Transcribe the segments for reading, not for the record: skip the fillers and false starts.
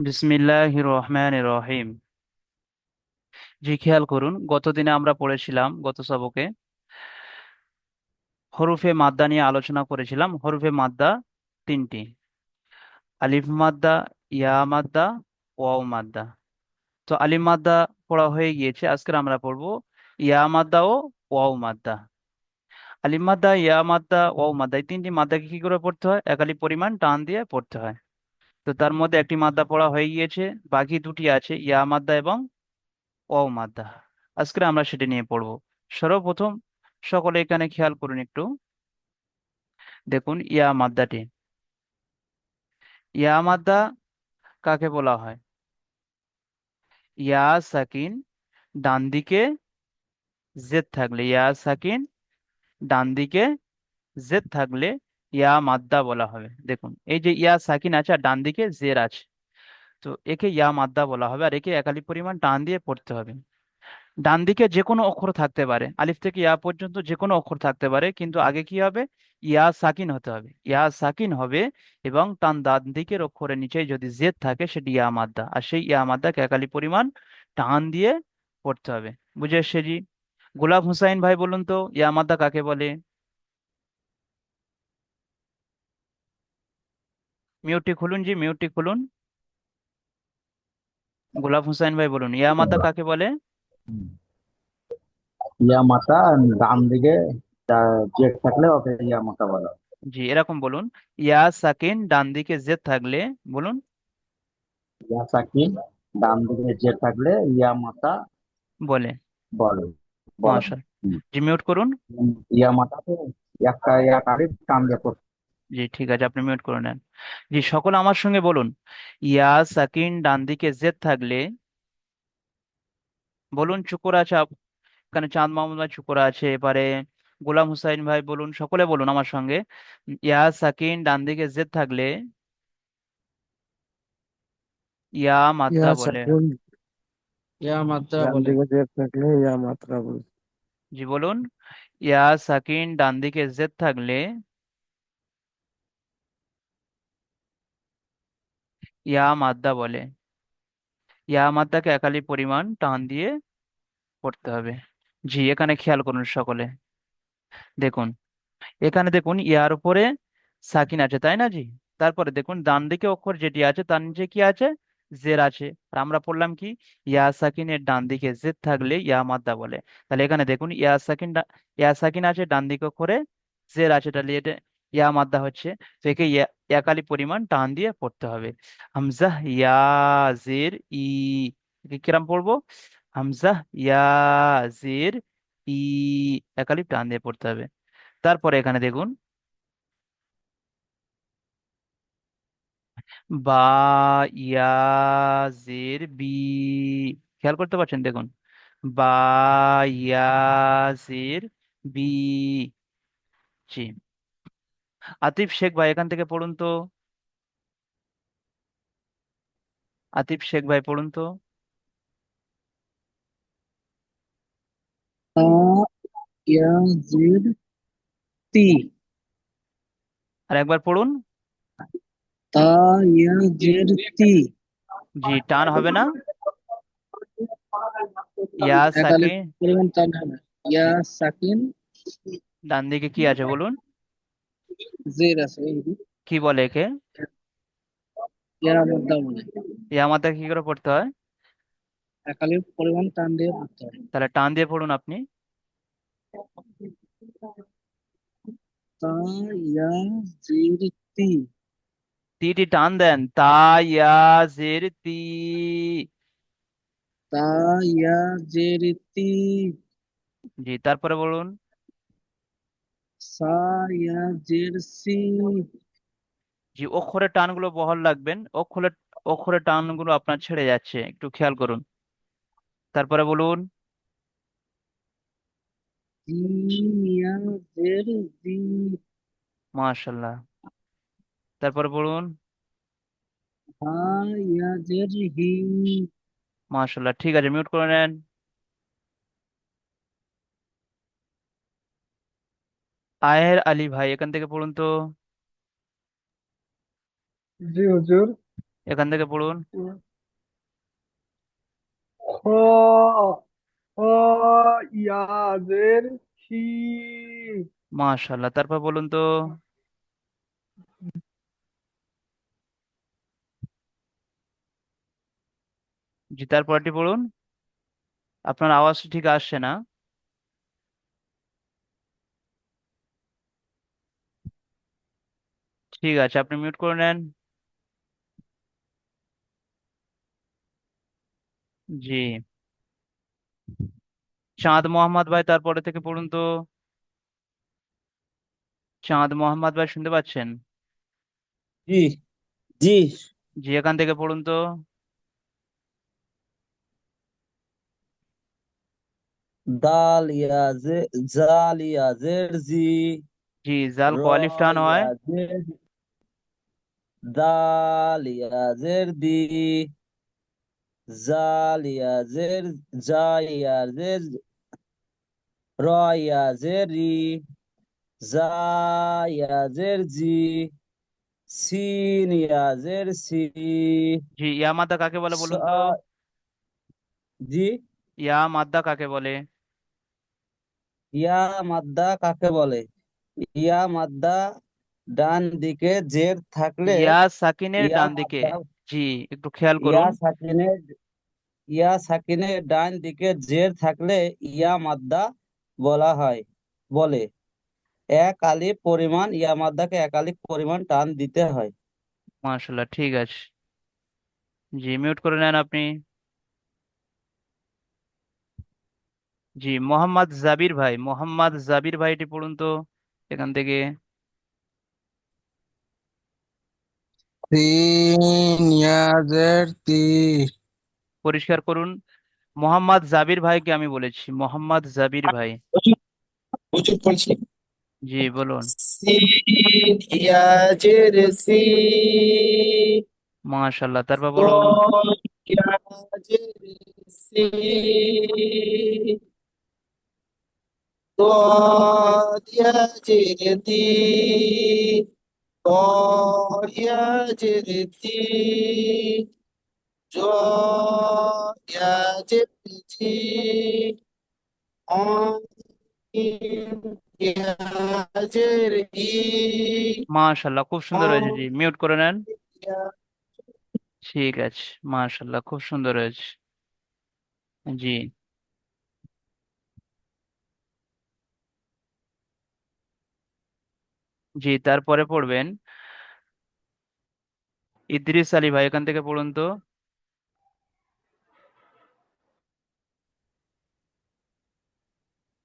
বিসমিল্লাহির রহমানির রহিম। জি, খেয়াল করুন, গতদিনে আমরা পড়েছিলাম, গত সবকে হরফে মাদ্দা নিয়ে আলোচনা করেছিলাম। হরফে মাদ্দা তিনটি: আলিফ মাদ্দা, ইয়া মাদ্দা, ওয়াও মাদ্দা। তো আলিফ মাদ্দা পড়া হয়ে গিয়েছে, আজকে আমরা পড়বো ইয়া মাদ্দা ও ওয়াও মাদ্দা। আলিফ মাদ্দা, ইয়া মাদ্দা, ওয়াও মাদ্দা, এই তিনটি মাদ্দাকে কি করে পড়তে হয়? একালি পরিমাণ টান দিয়ে পড়তে হয়। তো তার মধ্যে একটি মাদ্দা পড়া হয়ে গিয়েছে, বাকি দুটি আছে, ইয়া মাদ্দা এবং ওয়াও মাদ্দা। আজকে আমরা সেটা নিয়ে পড়বো। সর্বপ্রথম সকলে এখানে খেয়াল করুন একটু, দেখুন ইয়া মাদ্দাটি। ইয়া মাদ্দা কাকে বলা হয়? ইয়া সাকিন ডান দিকে জেদ থাকলে, ইয়া সাকিন ডান দিকে জেদ থাকলে ইয়া মাদ্দা বলা হবে। দেখুন, এই যে ইয়া সাকিন আছে আর ডান দিকে জের আছে, তো একে ইয়া মাদ্দা বলা হবে, আর একে একালি পরিমাণ টান দিয়ে পড়তে হবে। ডান দিকে যে কোনো অক্ষর থাকতে পারে, আলিফ থেকে ইয়া পর্যন্ত যে কোনো অক্ষর থাকতে পারে, কিন্তু আগে কি হবে? ইয়া সাকিন হতে হবে, ইয়া সাকিন হবে। এবং ডান দিকের অক্ষরের নিচে যদি জেদ থাকে সেটি ইয়া মাদ্দা, আর সেই ইয়া মাদ্দাকে একালি পরিমাণ টান দিয়ে পড়তে হবে। বুঝে এসছে জি? গোলাপ হুসাইন ভাই বলুন তো, ইয়া মাদ্দা কাকে বলে? মিউটটি খুলুন জি, মিউটটি খুলুন। গোলাপ হুসাইন ভাই বলুন, ইয়া মাদ্দা কাকে বলে? ইয়া মাতা ডান দিকে জেড থাকলে ওকে ইয়া মাতা বলা হয়। জি, এরকম বলুন। ইয়া সাকিন ডান দিকে জেদ থাকলে, বলুন। ইয়া সাকিন ডান দিকে জেড থাকলে ইয়া মাতা বলে। বলে বলা হয়। মাশাআল্লাহ। হুম। জি, মিউট করুন। ইয়া মাতাতে একটা ইয়া কারিব টান দিয়ে পড়তে জি, ঠিক আছে, আপনি মিউট করে নেন। জি, সকলে আমার সঙ্গে বলুন, ইয়া সাকিন ডান দিকে জেদ থাকলে, বলুন। চুপ করে আছে এখানে চাঁদ মাহমুদ ভাই চুপ করে আছে, এবারে গোলাম হুসাইন ভাই বলুন, সকলে বলুন আমার সঙ্গে, ইয়া সাকিন ডান দিকে জেদ থাকলে ইয়া মাদ্দা ইয়া বলে। সাকুন ইয়া মাত্রা ডান বলে। দিকে জেড থাকলে ইয়া মাত্রা বলে। জি, বলুন। ইয়া সাকিন ডান দিকে জেদ থাকলে ইয়া মাদ্দা বলে। ইয়া মাদ্দাকে একালি পরিমাণ টান দিয়ে পড়তে হবে। জি, এখানে খেয়াল করুন সকলে, দেখুন, এখানে দেখুন ইয়ার উপরে সাকিন আছে, তাই না জি? তারপরে দেখুন ডান দিকে অক্ষর যেটি আছে তার নিচে কি আছে? জের আছে। আর আমরা পড়লাম কি? ইয়া সাকিনের ডান দিকে জের থাকলে ইয়া মাদ্দা বলে। তাহলে এখানে দেখুন ইয়া সাকিন আছে, ডান দিকে অক্ষরে জের আছে, তাহলে এটা ইয়া মাদ্দা হচ্ছে। তো একে একালি পরিমাণ টান দিয়ে পড়তে হবে। হামজা ইয়া জের ই, একে কিরম পড়বো? হামজা ইয়া জের ই, একালি টান দিয়ে পড়তে হবে। তারপরে এখানে দেখুন, বা, ইয়া, জের বি, খেয়াল করতে পারছেন? দেখুন, বা, ইয়া, জের বি। জি, আতিফ শেখ ভাই এখান থেকে পড়ুন তো। আতিফ শেখ ভাই পড়ুন তো। তা ইয়া জির তি আর একবার পড়ুন। তা ইয়া জির তি জি, টান হবে না। ইয়া একালে সাকে, পরিমাণ টান হবে। ইয়া সাকিন ডান দিকে কি আছে বলুন? জির আছে এই যে, কি বলে একে? ইয়া মুদ্দা বলে। ইয়া মাথা কি করে পড়তে হয়? একালে পরিমাণ টান দিয়ে পড়তে হয়। তাহলে টান দিয়ে পড়ুন আপনি। তা ইয়া জির তি টি টান দেন, তা, ইয়া, জের তি। তা ইয়া জির তি জি, তারপরে বলুন। সা ইয়া জির সি জি, অক্ষরের টানগুলো বহাল রাখবেন, অক্ষরের টানগুলো আপনার ছেড়ে যাচ্ছে, একটু খেয়াল করুন। তারপরে বলুন। জিম ইয়া জির জি মাশাল্লাহ। তারপরে বলুন। হা ইয়া জির হি মাশাল্লাহ, ঠিক আছে, মিউট করে নেন। আয়ের আলী ভাই এখান থেকে পড়ুন তো। জি হুজুর। এখান থেকে পড়ুন। খ খ ইয়াজের হি। মাশাল্লাহ, তারপর বলুন তো। জি, তারপরটি পড়ুন। আপনার আওয়াজ ঠিক আসছে না। ঠিক আছে, আপনি মিউট করে নেন। জি। চাঁদ মোহাম্মদ ভাই, তারপরে থেকে পড়ুন তো। চাঁদ মোহাম্মদ ভাই, শুনতে পাচ্ছেন? জি জি। জি, এখান থেকে পড়ুন তো। দাল ইয়াজে জাল ইয়াজের জি। জি, জাল র কো আলিফ টান হয়। ইয়াজের দাল ইয়াজের দি। জাল ইয়াজের জা ইয়াজের র ইয়াজের রি। জা ইয়াজের জি। সিন ইয়াজের সি। জি, ইয়া মাদ্দা কাকে বলে বলুন তো। সা- জি। ইয়া মাদ্দা কাকে বলে? ইয়া মাদ্দা কাকে বলে? ইয়া মাদ্দা ডান দিকে জের থাকলে ইয়া সাকিনের ইয়া ডান দিকে। মাদ্দা। জি, একটু খেয়াল ইয়া করুন। সাকিনের ইয়া সাকিনের ডান দিকে জের থাকলে ইয়া মাদ্দা বলা হয় বলে। এক আলিফ পরিমাণ ইয়া মাদ্দাকে এক আলিফ পরিমাণ টান দিতে হয়। মাশাল্লাহ, ঠিক আছে। জি, মিউট করে নেন আপনি। জি, মোহাম্মদ জাবির ভাই, মোহাম্মদ জাবির ভাইটি পড়ুন তো এখান থেকে। সিন ইয়াজের তি। পরিষ্কার করুন। মোহাম্মদ জাবির ভাইকে আমি বলেছি, মোহাম্মদ জাবির ভাই। প্রচুর প্রচুর পড়ছি। জি, বলুন। সিন ইয়াজের সি। মাশাল্লাহ, তারপর বলুন। দ ইয়াজের সি। দ ইয়াজের দি। দ ইয়াজের দি। জ ইয়াজের জি। ইয়াজের ই। মাশাল্লাহ, খুব সুন্দর হয়েছে। জি, মিউট করে নেন। অ ঠিক আছে। মাশাল্লাহ, খুব সুন্দর হয়েছে। জি। জি, তারপরে পড়বেন ইদ্রিস আলী ভাই, এখান থেকে পড়ুন তো।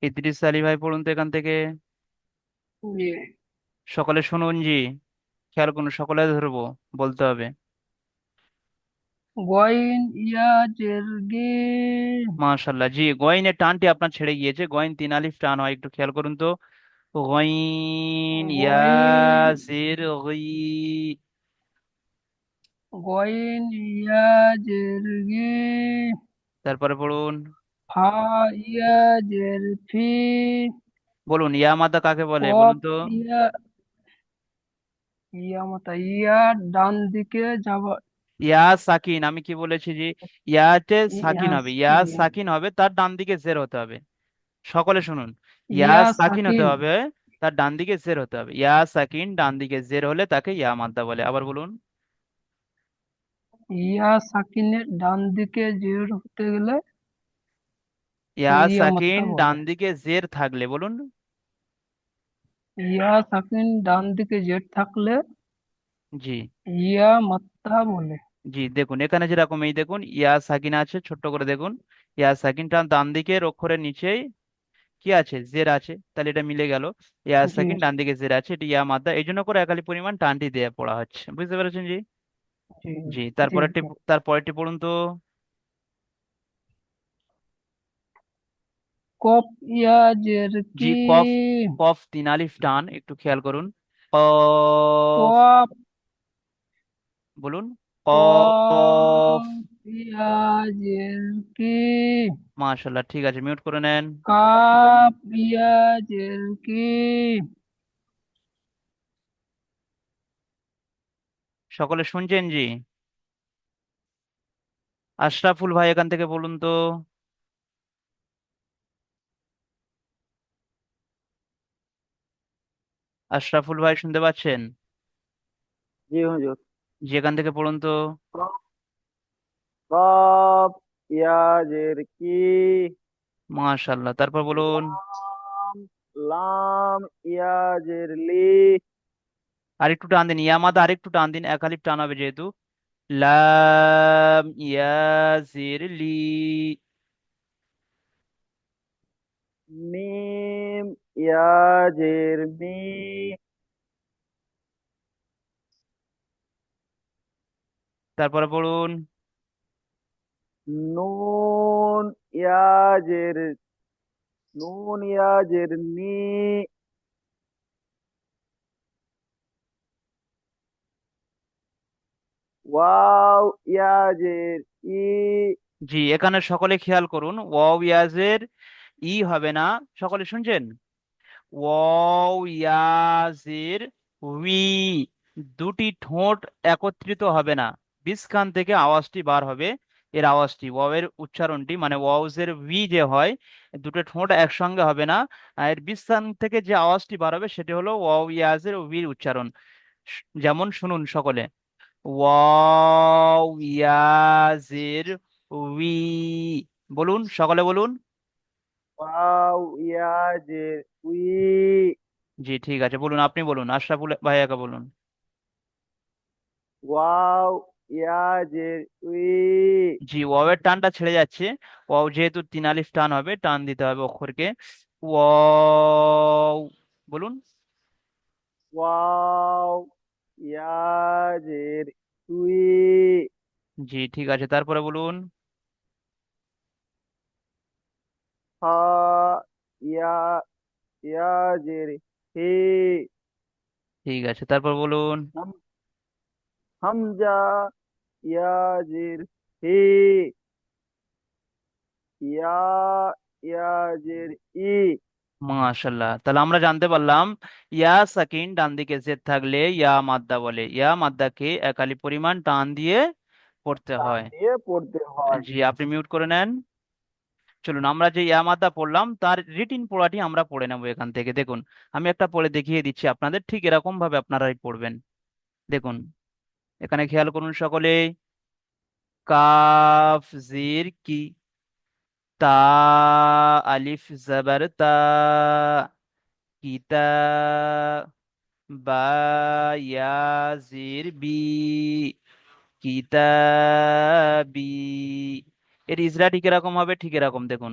ইদ্রিস আলী ভাই, পড়ুন তো এখান থেকে। সকলে শুনুন জি, খেয়াল করুন, সকলে ধরবো, বলতে হবে। গয়েন ইয়াজের গে। মাশাল্লাহ, জি, গয়নের টানটি আপনার ছেড়ে গিয়েছে, গয়ন তিন আলিফ টান হয়, একটু খেয়াল করুন তো। গয়ন ইয়া গয়েন জির গই। গয়েন ইয়াজের গে। তারপরে পড়ুন। ফা ইয়াজের ফি। বলুন, ইয়া মাদা কাকে বলে বলুন কফ তো। ইয়া ইয়া মতা ইয়া ডান দিকে যাবা। ইয়া সাকিন, আমি কি বলেছি জি, ইয়াতে সাকিন হবে, ইয়া ইয়া সাকিন হবে, তার ডান দিকে জের হতে হবে। সকলে শুনুন। ইয়া ইয়া সাকিন হতে সাকিন হবে, তার ডান দিকে জের হতে হবে। ইয়া সাকিন ডান দিকে জের হলে তাকে ইয়া মাদ্দা বলে। আবার বলুন। ইয়া সাকিনের ডান দিকে জের হতে গেলে ইয়া ইয়া সাকিন মাত্রা ডান বলে। দিকে জের থাকলে বলুন। ইয়া সাকিন ডান দিকে জের থাকলে জি। ইয়া মাত্রা বলে। জি, দেখুন এখানে যেরকম, এই দেখুন ইয়া সাকিন আছে, ছোট্ট করে দেখুন। ইয়া সাকিনটা ডান দিকের অক্ষরের নিচেই কি আছে, জের আছে, তাহলে এটা মিলে গেল। ইয়া জি সাকিন ডান দিকে জের আছে, এটা ইয়া মাদ্দা, এই জন্য করে একালি পরিমাণ টানটি দিয়ে পড়া হচ্ছে, বুঝতে পেরেছেন জি? জি জি, জি জি। তারপরেরটি পড়ুন তো। কফ ইয়াজের জি, কি। কফ, কফ তিন আলিফ টান, একটু খেয়াল করুন। কফ। কফ বলুন। কফ কফ। ইয়াজের কি। মাশাল্লাহ, ঠিক আছে, মিউট করে নেন। কাপ ইয়াজের কি। সকলে শুনছেন জি? আশরাফুল ভাই এখান থেকে বলুন তো। আশরাফুল ভাই শুনতে পাচ্ছেন? জি হুজুর। জি, এখান থেকে পড়ুন তো। কফ ইয়াজের কি, মাশাল্লাহ, তারপর বলুন। লাম লাম ইয়াজের লি, আর একটু টান দিন, ইয়ামাদা আর একটু টান দিন, এক আলিফ টান হবে যেহেতু। লাম ইয়াজির লি। মিম ইয়াজের মি, তারপরে পড়ুন। নুন ইয়াজের নুন ইয়াজের নি, ওয়াও ইয়াজের ই, জি, এখানে সকলে খেয়াল করুন, ওয়াও ইয়াজের ই হবে না। সকলে শুনছেন? ওয়াও ইয়াজের উই, দুটি ঠোঁট একত্রিত হবে না, বিজখান থেকে আওয়াজটি বার হবে। এর আওয়াজটি, ওয়াও এর উচ্চারণটি মানে ওয়াওজের উই যে হয়, দুটো ঠোঁট একসঙ্গে হবে না। আর এর বিজখান থেকে যে আওয়াজটি বার হবে সেটি হলো ওয়াও ইয়াজের উইর উচ্চারণ। যেমন শুনুন সকলে, ওয়াও ইয়াজের উই, বলুন সকলে বলুন। ওয়াও ইয়াজের উই, জি ঠিক আছে, বলুন, আপনি বলুন, আশরাফুল ভাইয়াকে বলুন। ওয়াও ইয়াজের উই, জি, ওয়াও এর টানটা ছেড়ে যাচ্ছে। ওয়াও যেহেতু তিন আলিফ টান হবে, টান দিতে হবে অক্ষরকে। ওয়াও, বলুন। ওয়াও ইয়াজের উই, জি ঠিক আছে, তারপরে বলুন। হা ইয়া ইয়াজের হি, ঠিক আছে, তারপর বলুন। হাম হামজা ইয়াজের হি, ইয়া ইয়াজের ই, মাশাল্লাহ, তাহলে আমরা জানতে পারলাম ইয়া সাকিন ডান দিকে জেদ থাকলে ইয়া মাদ্দা বলে, ইয়া মাদ্দাকে একালি পরিমাণ টান দিয়ে পড়তে টান হয়। দিয়ে পড়তে হয়। জি, আপনি মিউট করে নেন। চলুন আমরা যে ইয়া মাদ্দা পড়লাম তার রিটিন পড়াটি আমরা পড়ে নেবো এখান থেকে। দেখুন, আমি একটা পড়ে দেখিয়ে দিচ্ছি আপনাদের, ঠিক এরকম ভাবে আপনারাই পড়বেন। দেখুন, এখানে খেয়াল করুন সকলে। কাফ জির কি, তা আলিফ জবর তা, কিতা, বা ইয়া জির বি, কিতাবি। এর ইজরা ঠিক এরকম হবে, ঠিক এরকম দেখুন।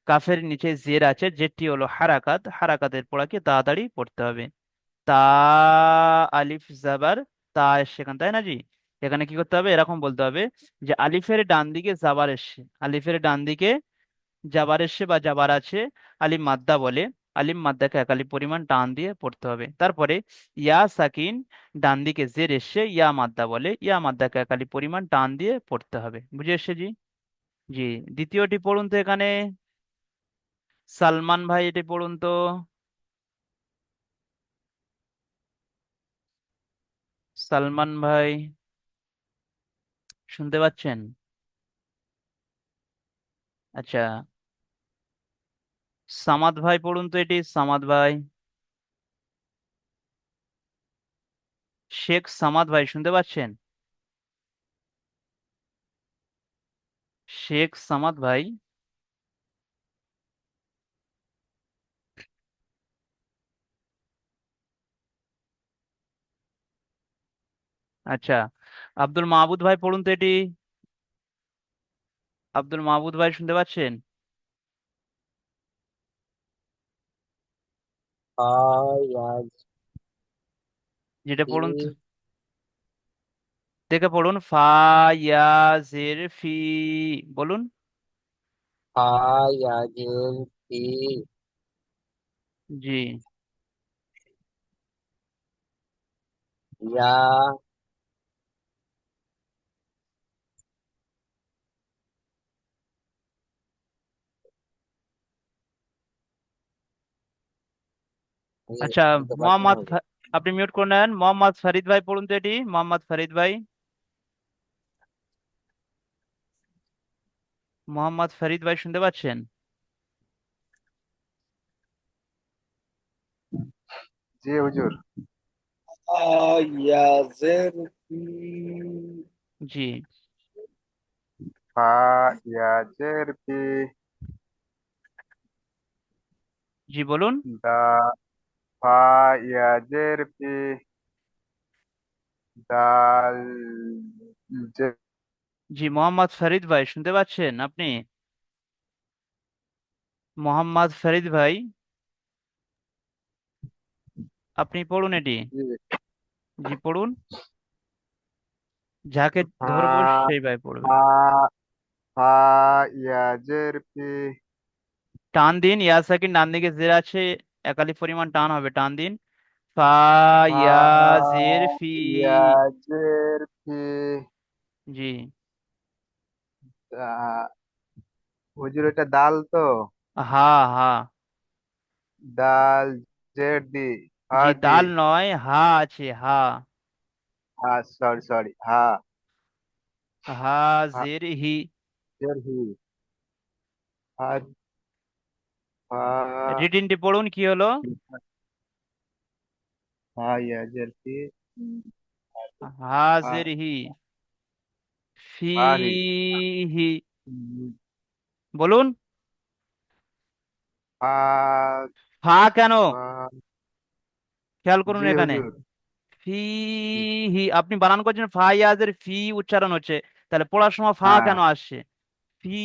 কাফের নিচে জের আছে, জেরটি হলো হারাকাত, হারাকাতের পড়াকে তাড়াতাড়ি পড়তে হবে। তা আলিফ জাবার, তা সেখান, তাই না জি? এখানে কি করতে হবে, এরকম বলতে হবে যে আলিফের ডান দিকে জাবার এসছে, আলিফের ডান দিকে জাবার এসছে বা জাবার আছে, আলিম মাদ্দা বলে। আলিম মাদ্দাকে এক আলিফ পরিমাণ টান দিয়ে পড়তে হবে। তারপরে ইয়া সাকিন ডান দিকে জের এসছে, ইয়া মাদ্দা বলে, ইয়া মাদ্দাকে এক আলিফ পরিমাণ টান দিয়ে পড়তে হবে। বুঝে এসছে জি? জি। দ্বিতীয়টি পড়ুন তো এখানে, সালমান ভাই এটি পড়ুন তো। সালমান ভাই শুনতে পাচ্ছেন? আচ্ছা, সামাদ ভাই পড়ুন তো এটি, সামাদ ভাই। শেখ সামাদ ভাই শুনতে পাচ্ছেন? শেখ সামাদ ভাই। আচ্ছা, আব্দুল মাহবুদ ভাই পড়ুন তো এটি। আব্দুল মাহবুদ ভাই শুনতে পাচ্ছেন? আয়াজ যেটা পড়ুন তো, ই দেখে পড়ুন। ফা ইয়া জের ফি, বলুন। আয়াজের ফি জি। ইয়া আমি আচ্ছা, শুনতে পাচ্ছি না মোহাম্মদ হুজুর। আপনি মিউট করে নেন। মোহাম্মদ ফরিদ ভাই পড়ুন তো এটি, মোহাম্মদ ফরিদ ভাই। মোহাম্মদ ফরিদ ভাই শুনতে পাচ্ছেন? জি হুজুর। ইয়াজের পি জি ফা ইয়াজের পি জি বলুন। দা ফা ইয়াজের পি দাল জে জি মোহাম্মদ ফরিদ ভাই শুনতে পাচ্ছেন আপনি? মোহাম্মদ ফরিদ ভাই, আপনি পড়ুন এটি। জি পড়ুন, যাকে ফা ধরবো সেই ভাই পড়বে। ফা ফা ইয়াজের পি টান দিন, ইয়া সাকিন ডান দিকে জের আছে, একালি পরিমাণ টান হবে, টান দিন। ফা ফা ইয়া জের ফি। ইয়াজের পি জি হুজুর এটা দাল তো? হা হা। দাল জের দি জি হাদি। দাল নয়, হা আছে, হা। হ্যাঁ সরি সরি হ্যাঁ। হা হ্যাঁ জের হি। জের হি হাদ হা রিডিনটি পড়ুন, কি হলো? হা ইয়াজের পি হা হা জের হি, ফি হাহি হি। বলুন। হা ফা কেন? হা খেয়াল করুন জি এখানে। হুজুর। ফি হি, আপনি বানান করছেন ফা ইয়াজের ফি উচ্চারণ হচ্ছে, তাহলে পড়ার সময় ফা হ্যাঁ কেন আসছে? ফি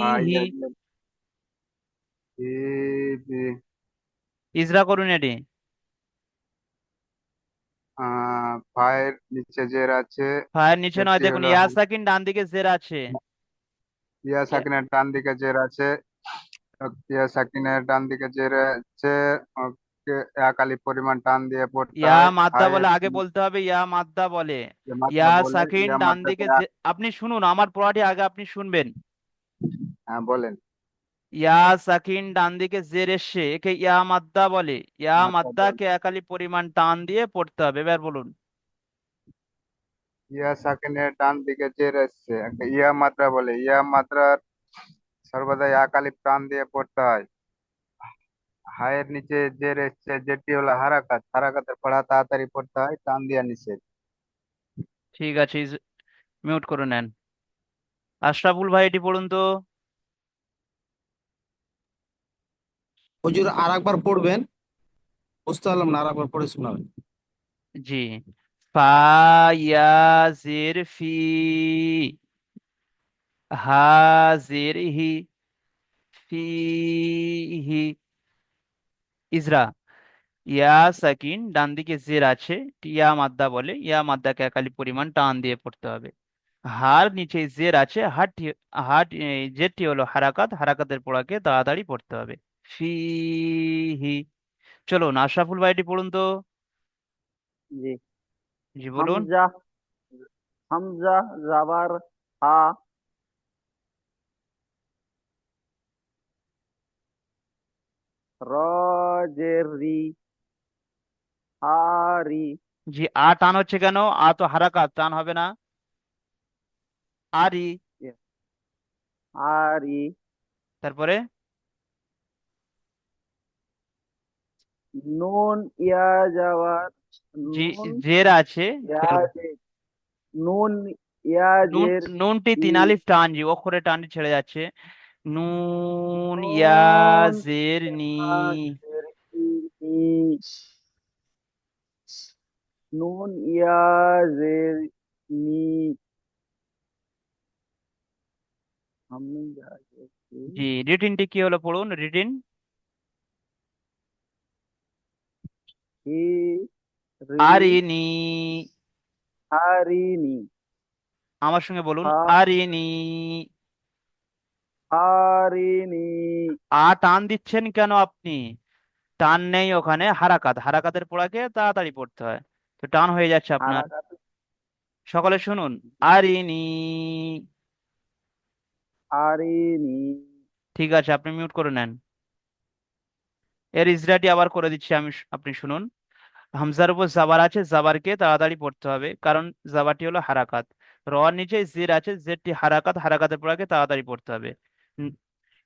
হা হি। ইয়াজের পি পি ইজরা করুন এটি। ফায়ের নিচে জের আছে। ফায়ের নিচে নয়, এটি দেখুন হলো ইয়াসাকিন ডান দিকে জের আছে। ইয়া ইয়া- সাকিনের ডান দিকে জের আছে। ইয়া সাকিনের ডান দিকে জের আছে। ওকে একালি পরিমাণ টান দিয়ে পড়তে ইয়া হয় মাদ্দা ফায়ের বলে, আগে বলতে হবে ইয়া মাদ্দা বলে। মাত্রা ইয়া বলে সাকিন ইয়া ডান দিকে মাত্রাতে আপনি শুনুন, আমার পড়াটি আগে আপনি শুনবেন। হ্যাঁ বলেন। ইয়া সাকিন ডান দিকে জের এসছে, একে ইয়া মাদ্দা বলে। ইয়া মাত্রা বলে মাদ্দাকে একালি পরিমাণ টান দিয়ে পড়তে হবে, এবার বলুন। ইয়া সাকিনের ডান দিকে জের এসছে একে ইয়া মাত্রা বলে। ইয়া মাত্রার সর্বদা একালি টান দিয়ে পড়তে হয়। হায়ের নিচে জের এসছে যেটি হলো হারাকাত। হারাকাতের পড়া তাড়াতাড়ি পড়তে হয়, টান দিয়া নিষেধ। ঠিক আছে, মিউট করে নেন। আশরাফুল ভাই এটি পড়ুন তো। হুজুর আর একবার পড়বেন, বুঝতে পারলাম না, আর একবার পড়ে শোনাবেন। জি ফা ইয়া জের ফি, হা জের হি, ফি হি। ইজরা, ইয়া সাকিন ডান দিকে জের আছে, ইয়া মাদ্দা বলে। ইয়া মাদ্দাকে একালি পরিমাণ টান দিয়ে পড়তে হবে। হার নিচে জের আছে, হাট জেরটি হলো হারাকাত, হারাকাতের পড়াকে তাড়াতাড়ি পড়তে হবে। ফিহি। চলুন আশরাফুল ভাইটি পড়ুন তো। জি। জি বলুন। হামজা, হামজা জাবার হা, র জের রি, হারি, জি টান হচ্ছে কেন? তো হারাকাত, টান হবে না। আরি। হারি, তারপরে নুন ইয়া যাওয়ার, জি নুন জের আছে, ইয়া খেয়াল। জের, নুন ইয়া নুন, জের নুনটি ই, তিন আলিফ টান, জি অক্ষরে টানটি ছেড়ে যাচ্ছে। নুন ইয়া নুন জের নি। ইয়া জের ই, ই, নুন ইয়া জের নি, হামজা জের ই, জি রিটিনটি কি হলো পড়ুন, রিটিন। ই, রি, আরিনি। হারিনি, আমার সঙ্গে বলুন, হা, আরিনি। হারিনি, টান দিচ্ছেন কেন আপনি? টান নেই ওখানে, হারাকাত, হারাকাতের পড়াকে তাড়াতাড়ি পড়তে হয়, তো টান হয়ে যাচ্ছে আপনার। হারাকাত, সকলে শুনুন, আরিনি। হারিনি। ঠিক আছে, আপনি মিউট করে নেন। এর ইজরাটি আবার করে দিচ্ছি আমি, আপনি শুনুন। হামজার উপর জাবার আছে, জাবারকে তাড়াতাড়ি পড়তে হবে, কারণ জাবারটি হলো হারাকাত। রর নিচে জের আছে, জেরটি হারাকাত, হারাকাতের পর আগে তাড়াতাড়ি পড়তে হবে। উম,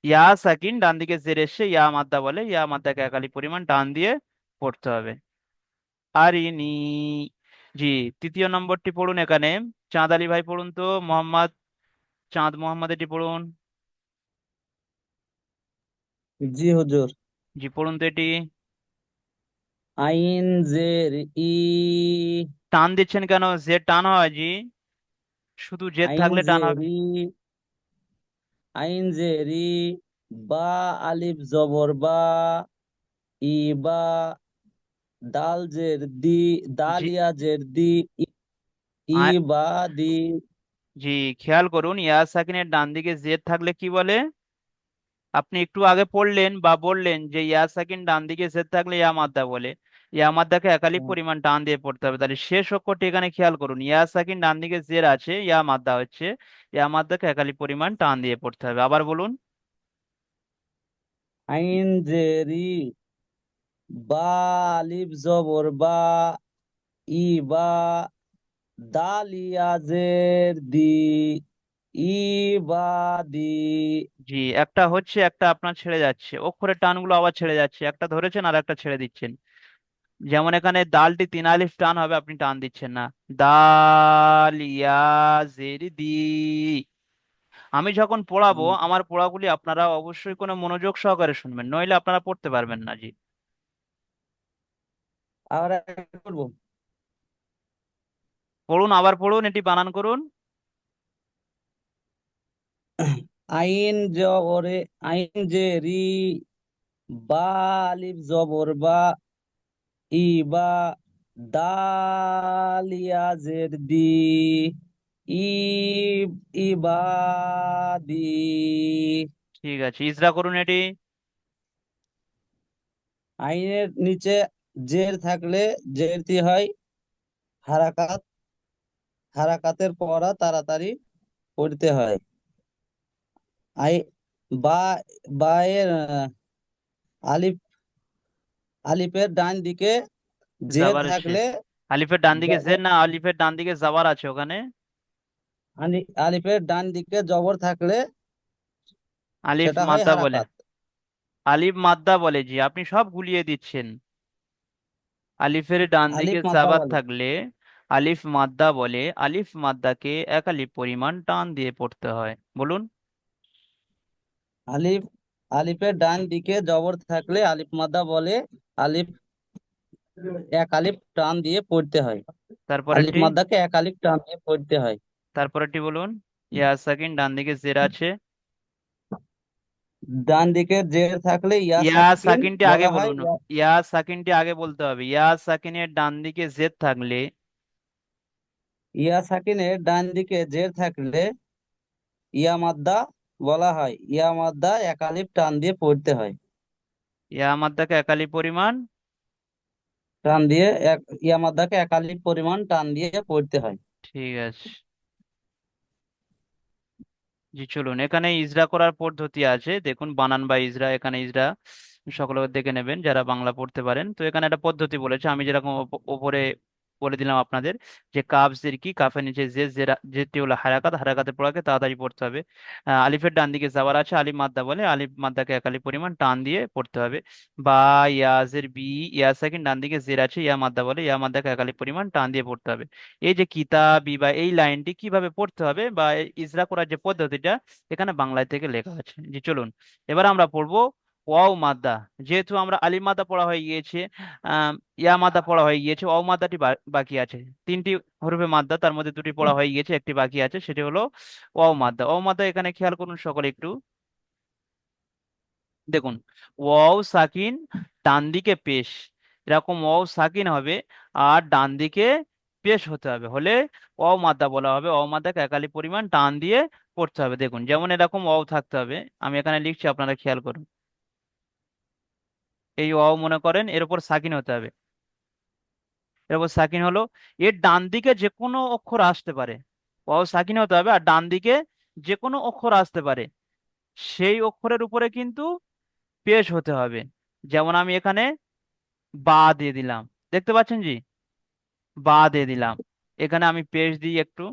ইয়া সাকিন, ডান দিকে জের এসে ইয়া মাদ্দা বলে, ইয়া মাদ্দাকে একালি পরিমাণ টান দিয়ে পড়তে হবে। আরিনি। জি, তৃতীয় নম্বরটি পড়ুন এখানে। চাঁদ আলী ভাই পড়ুন তো, মোহাম্মদ চাঁদ মোহাম্মদ, এটি পড়ুন। জি হুজুর। জি, পড়ুন তো এটি। আইন জের ই। টান দিচ্ছেন কেন? জের টান হয় জি, শুধু জের আইন থাকলে টান জের হবে। ই। আইন জের ই। বা আলিফ জবর বা। ই বা। দাল জের দি। জি, দালিয়া জের দি। ই ই আ- বা দি। জি, খেয়াল করুন, ইয়া সাকিনের ডান দিকে জের থাকলে কি বলে? আপনি একটু আগে পড়লেন বা বললেন যে ইয়া সাকিন ডান দিকে জের থাকলে ইয়া মাদ্দা বলে। ইয়া মাদ্দাকে একালিক পরিমাণ টান দিয়ে পড়তে হবে। তাহলে শেষ অক্ষরটি এখানে খেয়াল করুন, ইয়া সাকিন ডান দিকে জের আছে, ইয়া মাদ্দা হচ্ছে, ইয়া মাদ্দাকে একালি পরিমাণ টান দিয়ে পড়তে হবে। আবার বলুন। আইন জের ই। বা আলিফ জবর বা। ই বা। দালিয়া জের দি। ই বা দি। জি, একটা হচ্ছে, একটা আপনার ছেড়ে যাচ্ছে, অক্ষরের টানগুলো আবার ছেড়ে যাচ্ছে, একটা ধরেছেন আর একটা ছেড়ে দিচ্ছেন। যেমন এখানে দালটি তিন আলিফ টান হবে, আপনি টান দিচ্ছেন না। দাল ইয়া জের দি। আমি যখন পড়াবো, আমার পড়াগুলি আপনারা অবশ্যই কোনো মনোযোগ সহকারে শুনবেন, নইলে আপনারা পড়তে পারবেন না। জি, আবার একবার করবো। পড়ুন, আবার পড়ুন, এটি বানান করুন। আইন জবরে। আইন জের ই। বা আলিফ জবর বা। ই বা। দালিয়া জের দি। ই ইবাদি। ঠিক আছে, ইজরা করুন এটি। আইনের নিচে জের থাকলে জেরটি হয় হারাকাত। হারাকাতের পড়া তাড়াতাড়ি পড়তে হয়। আই বা। বা এর আলিফ। আলিফের ডান দিকে জের জাবার এসে, থাকলে। আলিফের ডান দিকে জের জবর। না, আলিফের ডান দিকে জাবার আছে ওখানে। আলিফের ডান দিকে জবর থাকলে আলিফ সেটা হয় মাদ্দা বলে, হারাকাত। আলিফ মাদ্দা বলে। জি, আপনি সব গুলিয়ে দিচ্ছেন। আলিফের ডান দিকে আলিফ মাদ্দা জাবার বলে। থাকলে আলিফ মাদ্দা বলে। আলিফ মাদ্দাকে এক আলিফ পরিমাণ টান দিয়ে পড়তে হয়। বলুন। আলিফ। আলিফের ডান দিকে জবর থাকলে আলিফ মাদ্দা বলে। আলিফ। এক আলিফ টান দিয়ে পড়তে হয়। আলিফ তারপরেরটি, মাদ্দাকে এক আলিফ টান দিয়ে পড়তে হয়। তারপরেরটি বলুন। ইয়া সাকিন ডান দিকে জের আছে। ডান দিকে জের থাকলে ইয়া ইয়া সাকিন সাকিনটি আগে বলা হয় বলুন। ইয়া সাকিনটি আগে বলতে হবে। ইয়া সাকিনের ডান দিকে জের থাকলে, ইয়া সাকিনের ডান দিকে জের থাকলে ইয়া মাদ্দা বলা হয়। ইয়া মাদ্দা এক আলিফ টান দিয়ে পড়তে হয়। ইয়া মাদ্দাকে একালি পরিমাণ। টান দিয়ে ইয়া মাদ্দাকে এক আলিফ পরিমাণ টান দিয়ে পড়তে হয়। ঠিক আছে। জি, চলুন, এখানে ইজরা করার পদ্ধতি আছে, দেখুন বানান বা ইজরা। এখানে ইজরা সকলে দেখে নেবেন যারা বাংলা পড়তে পারেন। তো এখানে একটা পদ্ধতি বলেছে, আমি যেরকম ওপরে বলে দিলাম আপনাদের, যে কাফ জের কি, কাফের নিচে যে যেটি হলো হারাকাত, হারাকাতের পড়াকে তাড়াতাড়ি পড়তে হবে। আলিফের ডান দিকে যাওয়ার আছে, আলিফ মাদ্দা বলে, আলিফ মাদ্দাকে এক আলিফ পরিমাণ টান দিয়ে পড়তে হবে। বা ইয়াজের বি, ইয়া সাকিন ডান দিকে জের আছে, ইয়া মাদ্দা বলে, ইয়া মাদ্দাকে এক আলিফ পরিমাণ টান দিয়ে পড়তে হবে। এই যে কিতাবি বা এই লাইনটি কিভাবে পড়তে হবে বা এই ইজরা করার যে পদ্ধতিটা, এখানে বাংলায় থেকে লেখা আছে। জি, চলুন, এবার আমরা পড়বো ওয়াও মাদ্দা। যেহেতু আমরা আলিফ মাদ্দা পড়া হয়ে গিয়েছে, আহ ইয়া মাদ্দা পড়া হয়ে গিয়েছে, ওয়াও মাদ্দাটি বাকি আছে। তিনটি হরফে মাদ্দা, তার মধ্যে দুটি পড়া হয়ে গিয়েছে, একটি বাকি আছে, সেটি হলো ওয়াও মাদ্দা। ওয়াও মাদ্দা এখানে খেয়াল করুন সকলে একটু। দেখুন, ওয়াও সাকিন, ডান দিকে পেশ, এরকম ওয়াও সাকিন হবে, আর ডান দিকে পেশ হতে হবে, হলে ওয়াও মাদ্দা বলা হবে। ওয়াও মাদ্দাকে একালি পরিমাণ টান দিয়ে পড়তে হবে। দেখুন, যেমন এরকম ওয়াও থাকতে হবে, আমি এখানে লিখছি, আপনারা খেয়াল করুন। এই ওয়াও মনে করেন এর উপর সাকিন হতে হবে, এর উপর সাকিন হলো, এর ডান দিকে যে কোনো অক্ষর আসতে পারে। ওয়াও সাকিন হতে হবে, আর ডান দিকে যে কোনো অক্ষর আসতে পারে, সেই অক্ষরের উপরে কিন্তু পেশ হতে হবে। যেমন আমি এখানে বা দিয়ে দিলাম, দেখতে পাচ্ছেন জি, বা দিয়ে দিলাম। এখানে আমি পেশ দিই একটু।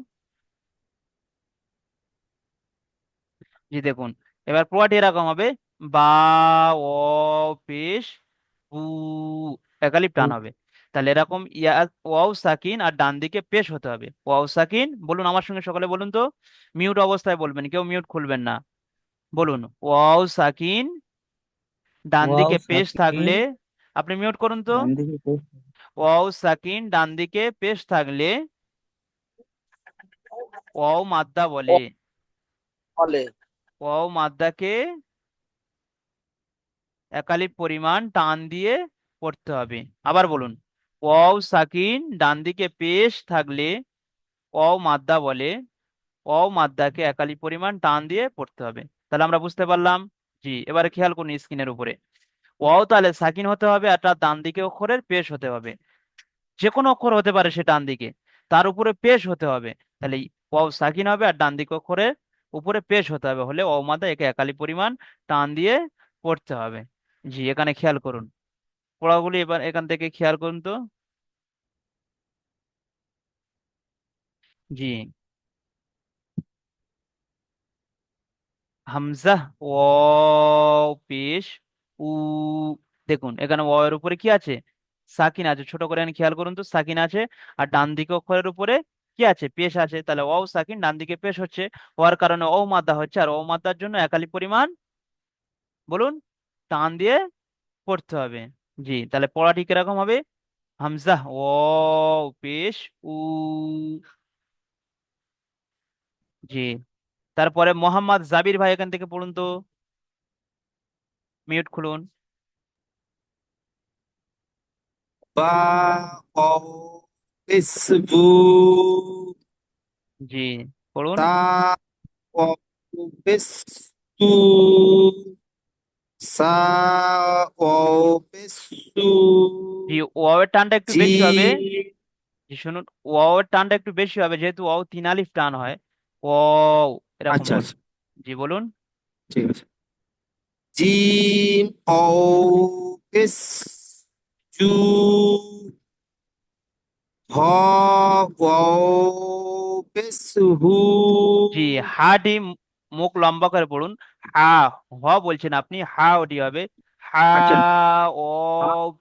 জি দেখুন, এবার পোয়াটি এরকম হবে, বা, ও, পেশ, উ, একালিপ টান হবে। তাহলে এরকম ইয়া, ওয়াও সাকিন আর ডান দিকে পেশ হতে হবে। ওয়াও সাকিন বলুন আমার সঙ্গে সকলে বলুন তো, মিউট অবস্থায় বলবেন, কেউ মিউট খুলবেন না। বলুন, ওয়াও সাকিন, ডান ওয়াও দিকে পেশ সাকিন থাকলে, আপনি মিউট করুন তো। ডান দিকে পেশ। ওয়াও সাকিন ডান দিকে পেশ থাকলে ওয়াও মাদ্দা বলে। বলে ওয়াও মাদ্দাকে একালিপ পরিমাণ টান দিয়ে পড়তে হবে। আবার বলুন, ওয়াও সাকিন ডান দিকে পেশ থাকলে ওয়াও মাদ্দা বলে। ওয়াও মাদ্দাকে একালিপ পরিমাণ টান দিয়ে পড়তে হবে। তাহলে আমরা বুঝতে পারলাম। জি, এবারে খেয়াল করুন স্ক্রিনের উপরে, ওয়াও তাহলে সাকিন হতে হবে আর তার ডান দিকে অক্ষরের পেশ হতে হবে। যে কোনো অক্ষর হতে পারে সে ডান দিকে, তার উপরে পেশ হতে হবে। তাহলে ওয়াও সাকিন হবে আর ডান দিকে অক্ষরের উপরে পেশ হতে হবে, হলে ওয়াও মাদা একে একালি পরিমাণ টান দিয়ে পড়তে হবে। জি, এখানে খেয়াল করুন পড়াগুলি, এবার এখান থেকে খেয়াল করুন তো। জি, হামজা, ও, পেশ, উ, দেখুন এখানে ও এর উপরে কি আছে, সাকিন আছে। ছোট করে এখানে খেয়াল করুন তো, সাকিন আছে আর ডান দিকে অক্ষরের উপরে কি আছে, পেশ আছে। তাহলে ও সাকিন ডান দিকে পেশ হচ্ছে, হওয়ার কারণে ও মাদ্দা হচ্ছে, আর ও মাদ্দার জন্য একালি পরিমাণ বলুন টান দিয়ে পড়তে হবে। জি, তাহলে পড়া ঠিক এরকম হবে, হামজা, ও, পেশ, উ। জি, তারপরে মোহাম্মদ জাবির ভাই এখান থেকে পড়ুন তো, মিউট খুলুন। বা, ও, পেশবু, জি, পড়ুন। তা, ও, পেশতু, সা, ও, পেশু, জি, ওয়াও এর টানটা একটু জি। বেশি হবে। জি শুনুন, ওয়াও এর টানটা একটু বেশি হবে, যেহেতু ওয়াও তিন আলিফ টান হয়। ওয়াও, এরকম আচ্ছা বলুন। আচ্ছা, জি বলুন। ঠিক আছে। জিম, ও, পেশ, জু, হ, ও, পেশ, হু। জি, হাডি, মুখ লম্বা করে পড়ুন। হা, হ বলছেন আপনি, হা ওডি হবে, হা, আচ্ছা, ও,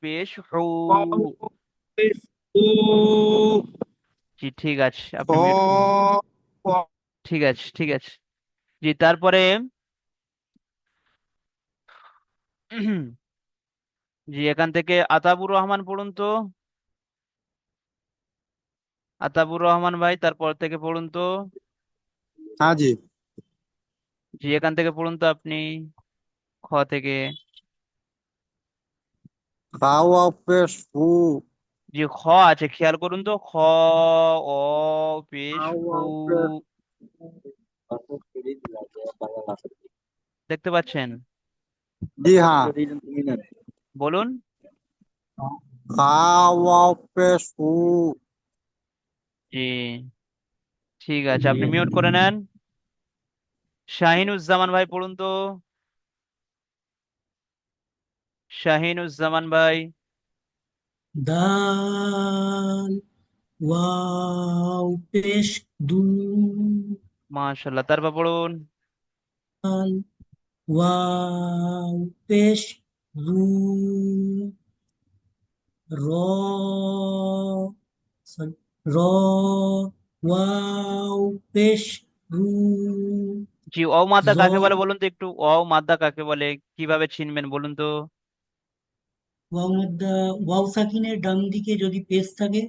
পেশ, হু। ও, পেশ, হু, জি ঠিক আছে, হ, আপনি মিউট করুন। ও, ঠিক আছে, ঠিক আছে। জি, তারপরে জি, এখান থেকে আতাবুর রহমান পড়ুন তো, আতাবুর রহমান ভাই তারপর থেকে পড়ুন তো। हाँ जी। জি, এখান থেকে পড়ুন তো আপনি, খ থেকে। खाओ पेश हु। জি, খ আছে, খেয়াল করুন তো, খ, ও, পেশ, হু। खाओ पेश। দেখতে পাচ্ছেন? जी हाँ। বলুন। खाओ पेश हु। জি ঠিক আছে, আপনি মিউট করে নেন। শাহিনুজ্জামান ভাই পড়ুন তো, শাহিনুজ্জামান ভাই। দাল, ওয়াও পেশ, দু, মাশাল্লাহ, তারপর পড়ুন। দাল, ওয়াও পেশ, রু, র, sorry, র, ওয়াও পেশ, রু, জি, অ মাদ্দা জ, কাকে বলে বলুন তো একটু, অ মাদ্দা কাকে বলে, কিভাবে চিনবেন বলুন তো। ওয়াও মাদ্দা, ওয়াও সাকিনের ডান দিকে যদি পেশ থাকে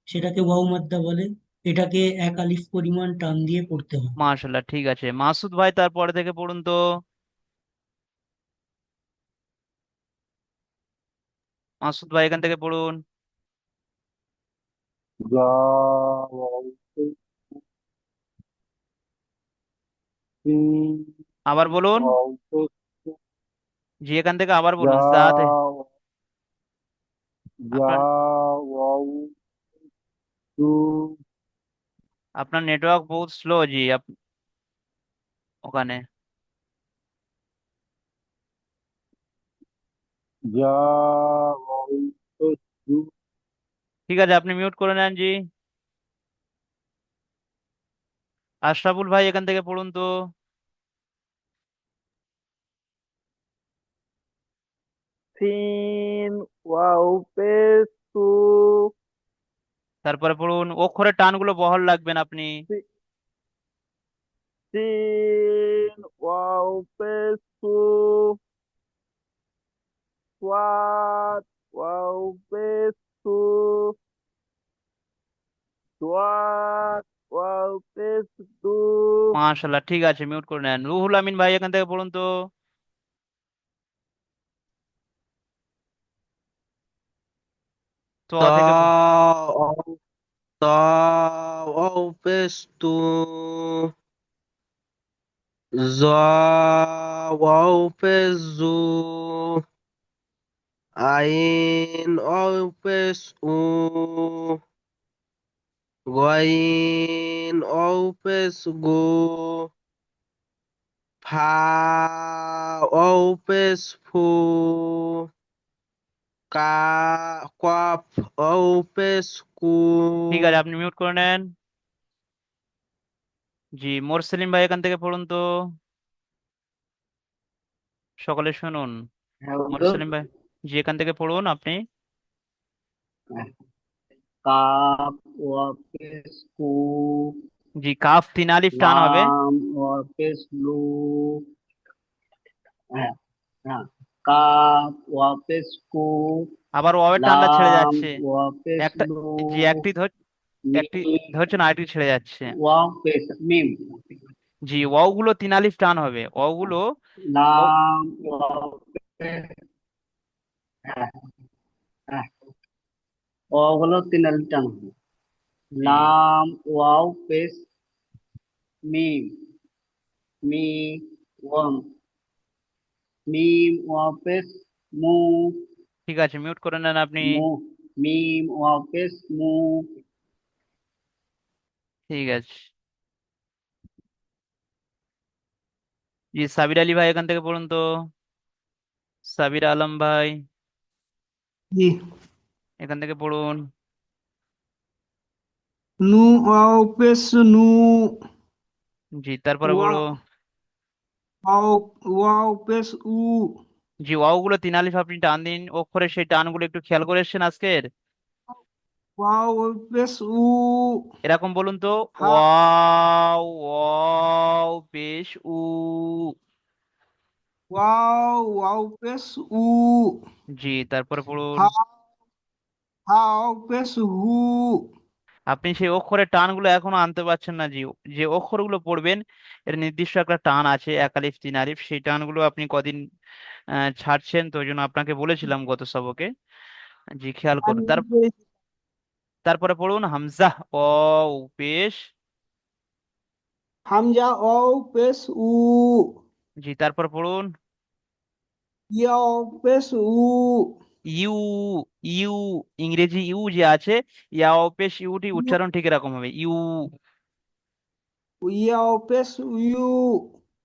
সেটাকে ওয়াও মাদ্দা বলে। এটাকে এক আলিফ পরিমাণ টান দিয়ে পড়তে হয়। মাশাল্লাহ, ঠিক আছে। মাসুদ ভাই তারপরে থেকে পড়ুন তো, মাসুদ ভাই এখান থেকে পড়ুন। जा আবার বলুন। জি, এখান থেকে আবার বলুন, সাথে আপনার আপনার নেটওয়ার্ক বহুত স্লো জি, ওখানে। ঠিক আছে, আপনি মিউট করে নেন জি। আশরাফুল ভাই এখান থেকে পড়ুন তো। সিন ওয়াও পেশ সু তারপরে পড়ুন, অক্ষরের টানগুলো বহল রাখবেন আপনি। সি- সিন ওয়াও পেশ সু সোয়াদ ওয়াও পেশ সু সোয়াদ ওয়াও পেশ দু মাশাল্লাহ, ঠিক আছে, মিউট করে নেন। রুহুল আমিন ভাই এখান থেকে পড়ুন তো। তো থেকে طاووسط ظاووسو عين أوفسو غين أوفسو فا أوفسفو কা কফ অউপেস্কু ঠিক আছে, আপনি মিউট করে নেন জি। মোরসেলিম ভাই এখান থেকে পড়ুন তো। সকলে শুনুন। হ্যাঁ হুজুর। মোরসেলিম ভাই জি, এখান থেকে পড়ুন আপনি। কাপ ওয়াপিস কু, জি, কাফ তিন আলিফ টান হবে। লাম ওয়াপিস লু। হ্যাঁ, হ্যাঁ, কাপ ওয়াপিস কু, আবার ওয়াবের টানটা ছেড়ে লাম যাচ্ছে। ওয়াপিস একটা, লু, জি একটি একটি মিম ধরছে না, আরেকটি ছেড়ে যাচ্ছে। ওয়াপিস মিম, জি, ওয়াও গুলো তিন আলিফ টান হবে, ওয়াও গুলো। ওয়াও- লাম ওয়াপিস, হ্যাঁ, হ্যাঁ, ওগুলো তিন আলিফ টান হবে। জি, লাম ওয়াও পেশ মিম, মি ওয়াম, মিম ওয়াও পেশ মু, ঠিক আছে, মিউট করে নেন আপনি। মু মিম ওয়াও পেশ মু। ঠিক আছে জি। সাবির আলী ভাই এখান থেকে পড়ুন তো। সাবির আলম ভাই জি এখান থেকে পড়ুন। নু অউপেস নু জি, তারপরে ওয়া বলো। ওয়াও ওয়াউপেস উ জি, ওয়াও গুলো তিন আলিফ আপনি টান দিন, অক্ষরের সেই টানগুলো একটু খেয়াল করে এসেছেন আজকের। ওয়াউপেস উ এরকম বলুন তো। হা ওয়াও ওয়াও পেশ উ। ওয়াউপেস উ জি, তারপরে পড়ুন। হা হাউপেস হু আপনি সেই অক্ষরের টানগুলো এখনো আনতে পারছেন না জি। যে অক্ষরগুলো পড়বেন এর নির্দিষ্ট একটা টান আছে, এক আলিফ তিন আলিফ, সেই টানগুলো আপনি কদিন ছাড়ছেন, তো ওই জন্য আপনাকে বলেছিলাম গত সবকে। জি, খেয়াল করুন। তারপরে পড়ুন হামজা ও পেশ। হামজা অউপেস উ জি, তারপর পড়ুন ইয়াউপেস উ ইউ। ইউ, ইংরেজি ইউ যে আছে, ইয়া পেশ ইউটি উচ্চারণ ঠিক এরকম হবে, ইউ। ইয়াউপেস ইউ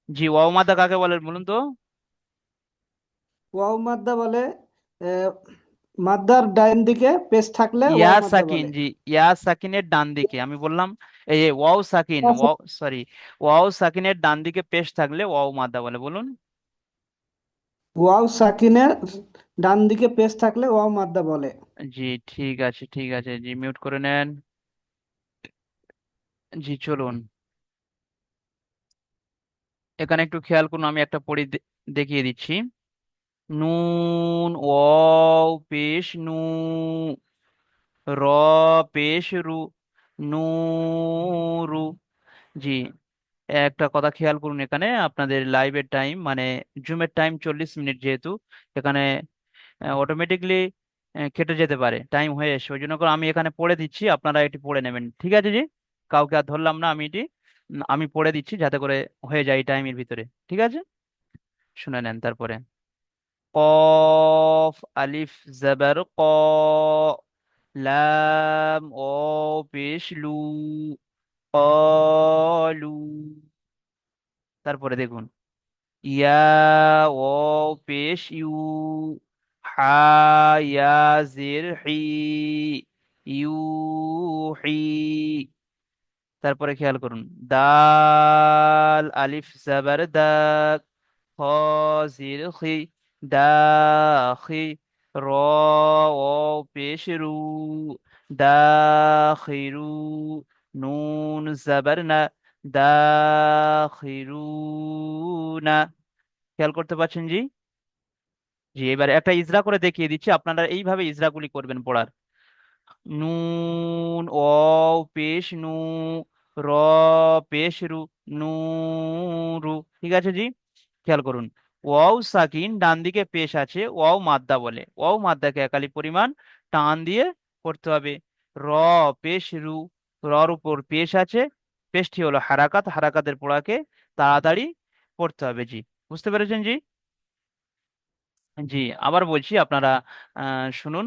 জি, ওয়াও মাদা কাকে বলে বলুন তো। ওয়াও মাদ্দা বলে আহ, মাদ্দার ডাইন দিকে পেশ থাকলে ইয়া ওয়াও মাদ্দা সাকিন বলে। জি, ইয়া সাকিনের ডান দিকে আমি বললাম। এই যে ওয়াও সাকিন, ওয়াও সরি, ওয়াও সাকিনের ডান দিকে পেশ থাকলে ওয়াও মাদা বলে, বলুন। ওয়াও সাকিনের ডান দিকে পেশ থাকলে ওয়াও মাদ্দা বলে। জি, ঠিক আছে, ঠিক আছে জি, মিউট করে নেন জি। চলুন, এখানে একটু খেয়াল করুন, আমি একটা পড়ি দেখিয়ে দিচ্ছি। নুন ওয়াও পেশ নু, র পেশ রু, নূরু। জি, একটা কথা খেয়াল করুন, এখানে আপনাদের লাইভের টাইম মানে জুমের টাইম 40 মিনিট, যেহেতু এখানে অটোমেটিকলি কেটে যেতে পারে, টাইম হয়ে এসে, ওই জন্য করে আমি এখানে পড়ে দিচ্ছি, আপনারা এটি পড়ে নেবেন, ঠিক আছে জি। কাউকে আর ধরলাম না আমি, এটি আমি পড়ে দিচ্ছি যাতে করে হয়ে যায় টাইমের ভিতরে, ঠিক আছে। শুনে নেন তারপরে। কফ আলিফ জবর ক, লাম ও পেশ লু, কলু। তারপরে দেখুন, ইয়া ও পেশ ইউ, হা ইয়া জের হি, ইউহি। তারপরে খেয়াল করুন, দাল আলিফ জাবার দা, খ জির খি, দাখি, র ও পেশ রু, দাখিরু, নুন জাবার না, দাখিরুনা। খেয়াল করতে পারছেন জি? জি, এবারে একটা ইজরা করে দেখিয়ে দিচ্ছি, আপনারা এইভাবে ইজরাগুলি করবেন পড়ার। নুন ও পেশ নু, র পেশ রু, নূরু। ঠিক আছে জি? খেয়াল করুন, ওয়াও সাকিন ডান দিকে পেশ আছে, ওয়াও মাদ্দা বলে। ওয়াও মাদ্দাকে একালি পরিমাণ টান দিয়ে পড়তে হবে। র পেশ রু, রর উপর পেশ আছে, পেশটি হলো হারাকাত, হারাকাতের পড়াকে তাড়াতাড়ি পড়তে হবে জি। বুঝতে পেরেছেন জি? জি, আবার বলছি, আপনারা শুনুন।